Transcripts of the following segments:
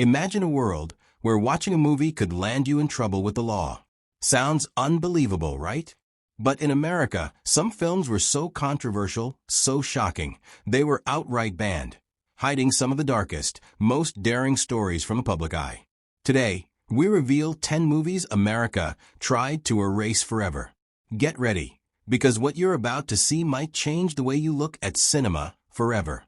Imagine a world where watching a movie could land you in trouble with the law. Sounds unbelievable, right? But in America, some films were so controversial, so shocking, they were outright banned, hiding some of the darkest, most daring stories from the public eye. Today, we reveal 10 movies America tried to erase forever. Get ready, because what you're about to see might change the way you look at cinema forever.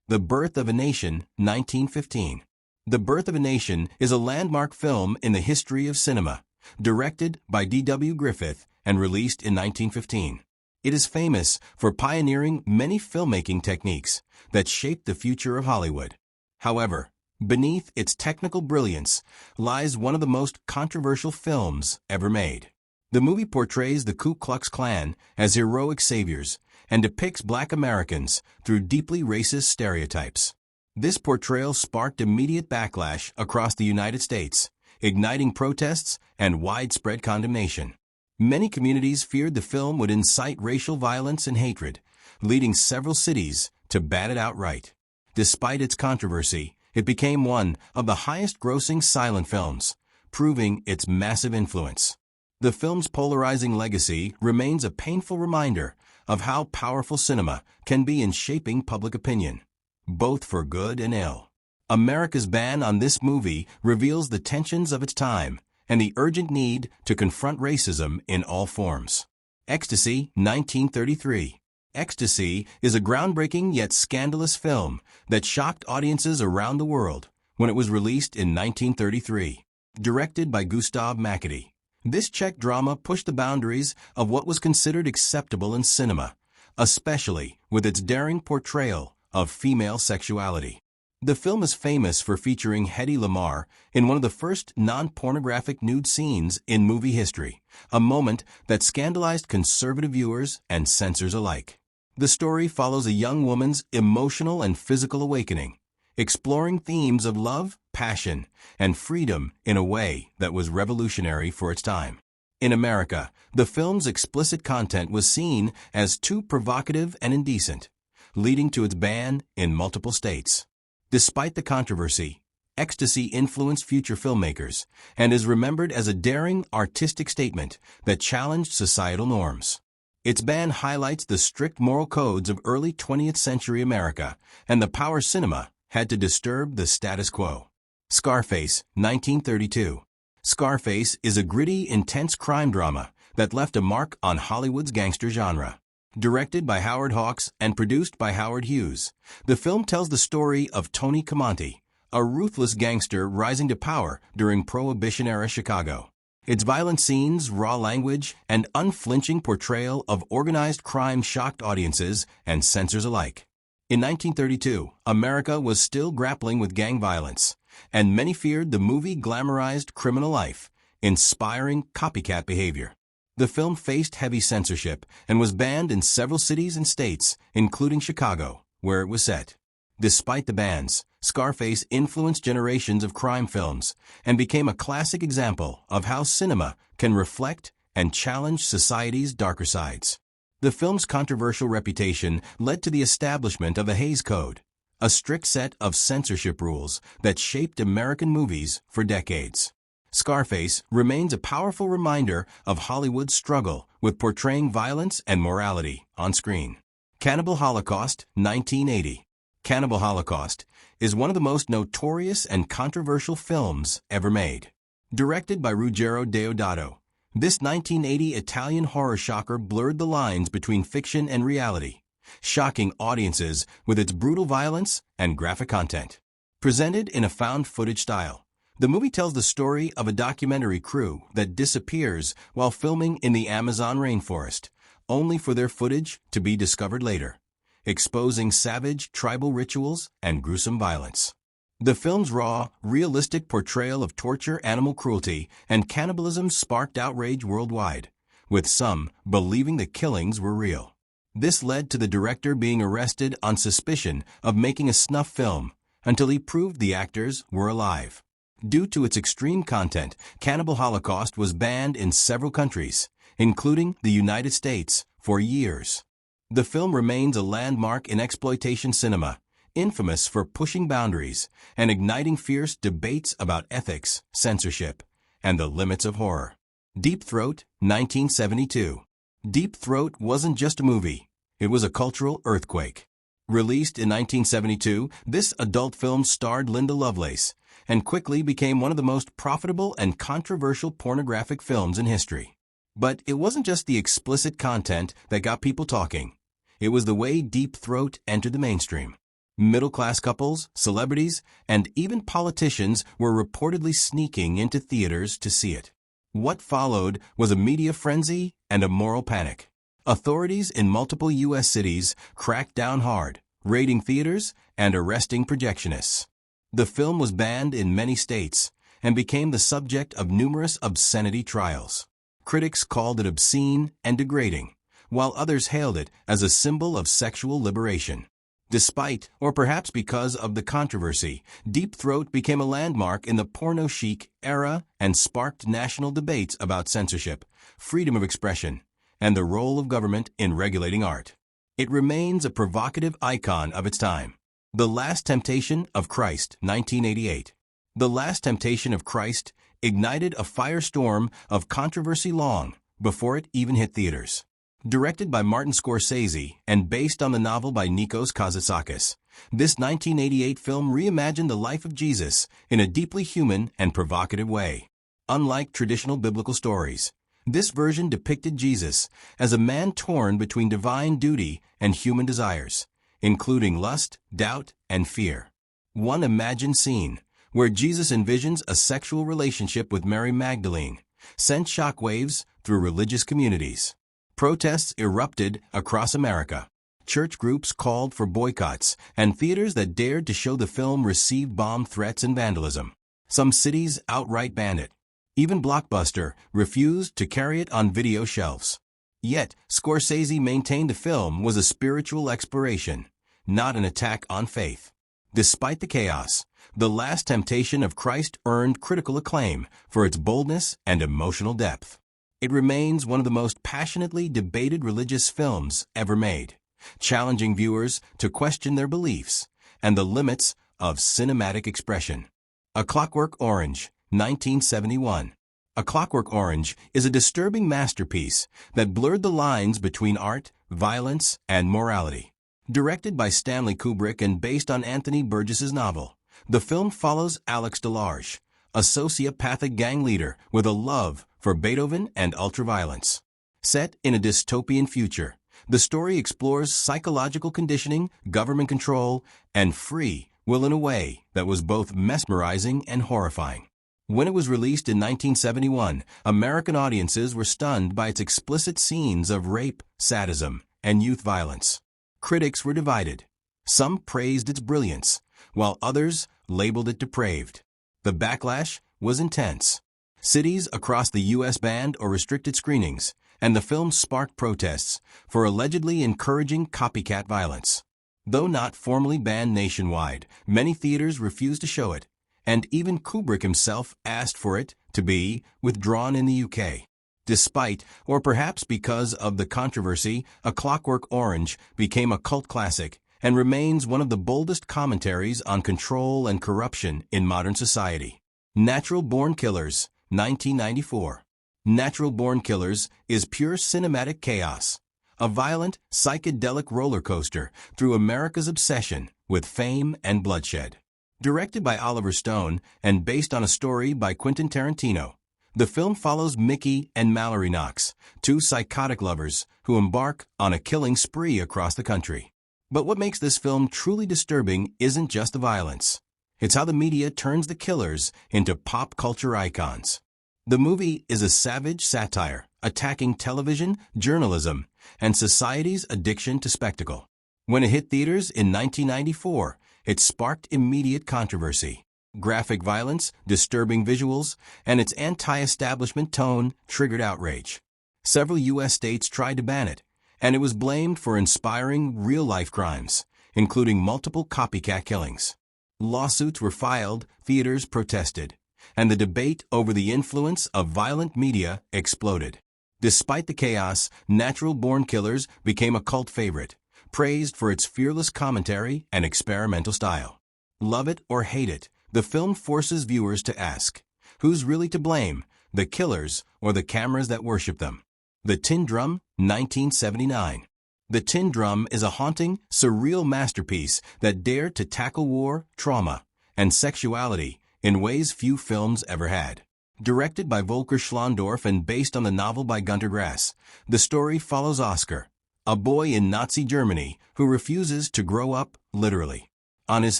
The Birth of a Nation, 1915. The Birth of a Nation is a landmark film in the history of cinema, directed by D.W. Griffith and released in 1915. It is famous for pioneering many filmmaking techniques that shaped the future of Hollywood. However, beneath its technical brilliance lies one of the most controversial films ever made. The movie portrays the Ku Klux Klan as heroic saviors and depicts Black Americans through deeply racist stereotypes. This portrayal sparked immediate backlash across the United States, igniting protests and widespread condemnation. Many communities feared the film would incite racial violence and hatred, leading several cities to ban it outright. Despite its controversy, it became one of the highest-grossing silent films, proving its massive influence. The film's polarizing legacy remains a painful reminder of how powerful cinema can be in shaping public opinion, both for good and ill. America's ban on this movie reveals the tensions of its time and the urgent need to confront racism in all forms. Ecstasy, 1933. Ecstasy is a groundbreaking yet scandalous film that shocked audiences around the world when it was released in 1933. Directed by Gustav Makity, this Czech drama pushed the boundaries of what was considered acceptable in cinema, especially with its daring portrayal of female sexuality. The film is famous for featuring Hedy Lamarr in one of the first non-pornographic nude scenes in movie history, a moment that scandalized conservative viewers and censors alike. The story follows a young woman's emotional and physical awakening, exploring themes of love, passion, and freedom in a way that was revolutionary for its time. In America, the film's explicit content was seen as too provocative and indecent, leading to its ban in multiple states. Despite the controversy, Ecstasy influenced future filmmakers and is remembered as a daring artistic statement that challenged societal norms. Its ban highlights the strict moral codes of early 20th century America and the power cinema had to disturb the status quo. Scarface, 1932. Scarface is a gritty, intense crime drama that left a mark on Hollywood's gangster genre. Directed by Howard Hawks and produced by Howard Hughes, the film tells the story of Tony Camonte, a ruthless gangster rising to power during Prohibition-era Chicago. Its violent scenes, raw language, and unflinching portrayal of organized crime shocked audiences and censors alike. In 1932, America was still grappling with gang violence, and many feared the movie glamorized criminal life, inspiring copycat behavior. The film faced heavy censorship and was banned in several cities and states, including Chicago, where it was set. Despite the bans, Scarface influenced generations of crime films and became a classic example of how cinema can reflect and challenge society's darker sides. The film's controversial reputation led to the establishment of the Hays Code, a strict set of censorship rules that shaped American movies for decades. Scarface remains a powerful reminder of Hollywood's struggle with portraying violence and morality on screen. Cannibal Holocaust, 1980. Cannibal Holocaust is one of the most notorious and controversial films ever made. Directed by Ruggero Deodato, this 1980 Italian horror shocker blurred the lines between fiction and reality, shocking audiences with its brutal violence and graphic content. Presented in a found-footage style, the movie tells the story of a documentary crew that disappears while filming in the Amazon rainforest, only for their footage to be discovered later, exposing savage tribal rituals and gruesome violence. The film's raw, realistic portrayal of torture, animal cruelty, and cannibalism sparked outrage worldwide, with some believing the killings were real. This led to the director being arrested on suspicion of making a snuff film until he proved the actors were alive. Due to its extreme content, Cannibal Holocaust was banned in several countries, including the United States, for years. The film remains a landmark in exploitation cinema, infamous for pushing boundaries and igniting fierce debates about ethics, censorship, and the limits of horror. Deep Throat, 1972. Deep Throat wasn't just a movie. It was a cultural earthquake. Released in 1972, this adult film starred Linda Lovelace and quickly became one of the most profitable and controversial pornographic films in history. But it wasn't just the explicit content that got people talking. It was the way Deep Throat entered the mainstream. Middle-class couples, celebrities, and even politicians were reportedly sneaking into theaters to see it. What followed was a media frenzy and a moral panic. Authorities in multiple U.S. cities cracked down hard, raiding theaters and arresting projectionists. The film was banned in many states and became the subject of numerous obscenity trials. Critics called it obscene and degrading, while others hailed it as a symbol of sexual liberation. Despite, or perhaps because of the controversy, Deep Throat became a landmark in the porno chic era and sparked national debates about censorship, freedom of expression, and the role of government in regulating art. It remains a provocative icon of its time. The Last Temptation of Christ, 1988. The Last Temptation of Christ ignited a firestorm of controversy long before it even hit theaters. Directed by Martin Scorsese and based on the novel by Nikos Kazantzakis, this 1988 film reimagined the life of Jesus in a deeply human and provocative way. Unlike traditional biblical stories, this version depicted Jesus as a man torn between divine duty and human desires, including lust, doubt, and fear. One imagined scene, where Jesus envisions a sexual relationship with Mary Magdalene, sent shockwaves through religious communities. Protests erupted across America. Church groups called for boycotts, and theaters that dared to show the film received bomb threats and vandalism. Some cities outright banned it. Even Blockbuster refused to carry it on video shelves. Yet, Scorsese maintained the film was a spiritual exploration, not an attack on faith. Despite the chaos, The Last Temptation of Christ earned critical acclaim for its boldness and emotional depth. It remains one of the most passionately debated religious films ever made, challenging viewers to question their beliefs and the limits of cinematic expression. A Clockwork Orange, 1971. A Clockwork Orange is a disturbing masterpiece that blurred the lines between art, violence, and morality. Directed by Stanley Kubrick and based on Anthony Burgess's novel, the film follows Alex DeLarge, a sociopathic gang leader with a love for Beethoven and ultraviolence. Set in a dystopian future, the story explores psychological conditioning, government control, and free will in a way that was both mesmerizing and horrifying. When it was released in 1971, American audiences were stunned by its explicit scenes of rape, sadism, and youth violence. Critics were divided. Some praised its brilliance, while others labeled it depraved. The backlash was intense. Cities across the U.S. banned or restricted screenings, and the film sparked protests for allegedly encouraging copycat violence. Though not formally banned nationwide, many theaters refused to show it, and even Kubrick himself asked for it to be withdrawn in the UK. Despite, or perhaps because of the controversy, A Clockwork Orange became a cult classic and remains one of the boldest commentaries on control and corruption in modern society. Natural Born Killers, 1994. Natural Born Killers is pure cinematic chaos, a violent, psychedelic roller coaster through America's obsession with fame and bloodshed. Directed by Oliver Stone and based on a story by Quentin Tarantino, the film follows Mickey and Mallory Knox, two psychotic lovers who embark on a killing spree across the country. But what makes this film truly disturbing isn't just the violence. It's how the media turns the killers into pop culture icons. The movie is a savage satire attacking television, journalism, and society's addiction to spectacle. When it hit theaters in 1994, it sparked immediate controversy. Graphic violence, disturbing visuals, and its anti-establishment tone triggered outrage. Several U.S. states tried to ban it, and it was blamed for inspiring real-life crimes, including multiple copycat killings. Lawsuits were filed, theaters protested, and the debate over the influence of violent media exploded. Despite the chaos, Natural Born Killers became a cult favorite, praised for its fearless commentary and experimental style. Love it or hate it, the film forces viewers to ask, who's really to blame, the killers or the cameras that worship them? The Tin Drum, 1979. The Tin Drum is a haunting, surreal masterpiece that dared to tackle war, trauma, and sexuality in ways few films ever had. Directed by Volker Schlondorf and based on the novel by Gunter Grass, the story follows Oscar, a boy in Nazi Germany who refuses to grow up, literally. On his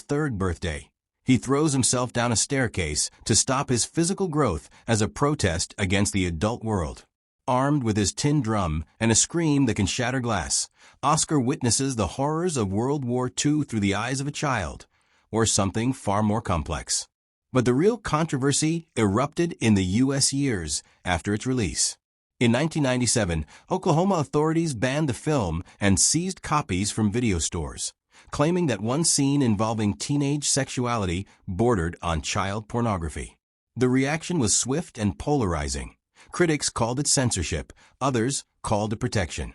third birthday, he throws himself down a staircase to stop his physical growth as a protest against the adult world. Armed with his tin drum and a scream that can shatter glass, Oscar witnesses the horrors of World War II through the eyes of a child, or something far more complex. But the real controversy erupted in the U.S. years after its release. In 1997, Oklahoma authorities banned the film and seized copies from video stores, claiming that one scene involving teenage sexuality bordered on child pornography. The reaction was swift and polarizing. Critics called it censorship, others called it protection.